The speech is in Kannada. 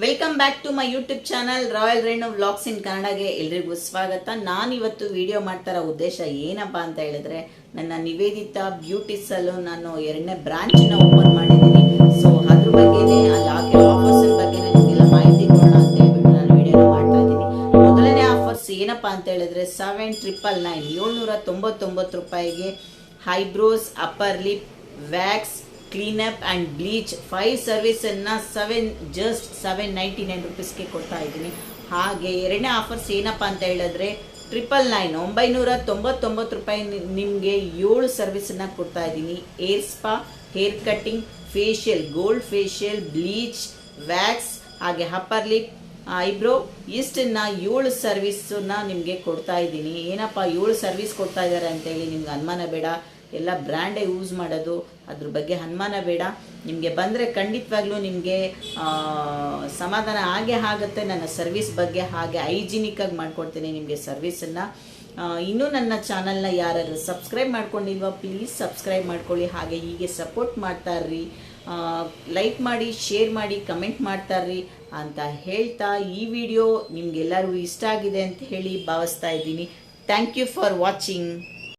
Welcome back to my YouTube channel royal Renu vlogs in ಕನ್ನಡಗೆ ಎಲ್ರಿಗೂ ಸ್ವಾಗತ. ನಾನಿವತ್ತು ವಿಡಿಯೋ ಮಾಡ್ತಾ ಇರೋ ಉದ್ದೇಶ ಏನಪ್ಪಾ ಅಂತ ಹೇಳಿದ್ರೆ, ನನ್ನ ನಿವೇದಿತಾ ಬ್ಯೂಟಿ ಸಲೂನ್ ನಾನು 2ನೇ ಬ್ರಾಂಚ್ನ ಓಪನ್ ಮಾಡಿದ್ದೀನಿ. ಸೊ ಅದ್ರ ಬಗ್ಗೆನೇ ಅಲ್ಲಿ ಹಾಕಿರೋ ಆಫರ್ಸ್ ಬಗ್ಗೆ ನಿಮಗೆಲ್ಲ ಮಾಹಿತಿ ಕೊಡೋಣ ಅಂತ ಹೇಳ್ಬಿಟ್ಟು ನಾನು ವಿಡಿಯೋನ ಮಾಡ್ತಾ ಇದ್ದೀನಿ. ಮೊದಲನೇ ಆಫರ್ಸ್ ಏನಪ್ಪಾ ಅಂತ ಹೇಳಿದ್ರೆ 7,999 ರೂಪಾಯಿಗೆ eyebrows, upper lip, wax, clean up and bleach 5 ಸರ್ವಿಸನ್ನು ಜಸ್ಟ್ 799 ರುಪೀಸ್ಗೆ ಕೊಡ್ತಾ ಇದ್ದೀನಿ. ಹಾಗೆ ಎರಡನೇ ಆಫರ್ಸ್ ಏನಪ್ಪ ಅಂತ ಹೇಳಿದ್ರೆ 999 ರೂಪಾಯಿ ನಿಮಗೆ 7 ಸರ್ವಿಸನ್ನು ಕೊಡ್ತಾ ಇದ್ದೀನಿ. Air spa, hair cutting, facial, gold facial, bleach, wax, ಹಾಗೆ ಅಪ್ಪರ್ ಲಿಪ್, ಐಬ್ರೋ ಇಷ್ಟನ್ನ 7 ಸರ್ವಿಸನ್ನ ನಿಮಗೆ ಕೊಡ್ತಾ ಇದ್ದೀನಿ. ಏನಪ್ಪ 7 ಸರ್ವಿಸ್ ಕೊಡ್ತಾ ಇದ್ದಾರೆ ಅಂತೇಳಿ ನಿಮ್ಗೆ ಅನುಮಾನ ಬೇಡ, ಎಲ್ಲ ಬ್ರ್ಯಾಂಡೇ ಯೂಸ್ ಮಾಡೋದು, ಅದ್ರ ಬಗ್ಗೆ ಅನುಮಾನ ಬೇಡ. ನಿಮಗೆ ಬಂದರೆ ಖಂಡಿತವಾಗ್ಲೂ ನಿಮಗೆ ಸಮಾಧಾನ ಆಗೇ ಆಗುತ್ತೆ ನನ್ನ ಸರ್ವಿಸ್ ಬಗ್ಗೆ. ಹಾಗೆ ಹೈಜಿನಿಕ್ಕಾಗಿ ಮಾಡಿಕೊಡ್ತೀನಿ ನಿಮಗೆ ಸರ್ವಿಸನ್ನು. ಇನ್ನೂ ನನ್ನ ಚಾನಲ್ನ ಯಾರು ಸಬ್ಸ್ಕ್ರೈಬ್ ಮಾಡ್ಕೊಂಡಿಲ್ವ ಪ್ಲೀಸ್ ಸಬ್ಸ್ಕ್ರೈಬ್ ಮಾಡ್ಕೊಳ್ಳಿ. ಹಾಗೆ ಹೀಗೆ ಸಪೋರ್ಟ್ ಮಾಡ್ತಾರ್ರಿ, ಲೈಕ್ ಮಾಡಿ, ಶೇರ್ ಮಾಡಿ, ಕಮೆಂಟ್ ಮಾಡ್ತಾರ್ರಿ ಅಂತ ಹೇಳ್ತಾ ಈ ವಿಡಿಯೋ ನಿಮಗೆಲ್ಲರಿಗೂ ಇಷ್ಟ ಆಗಿದೆ ಅಂತ ಹೇಳಿ ಭಾವಿಸ್ತಾ ಇದ್ದೀನಿ. Thank you for watching.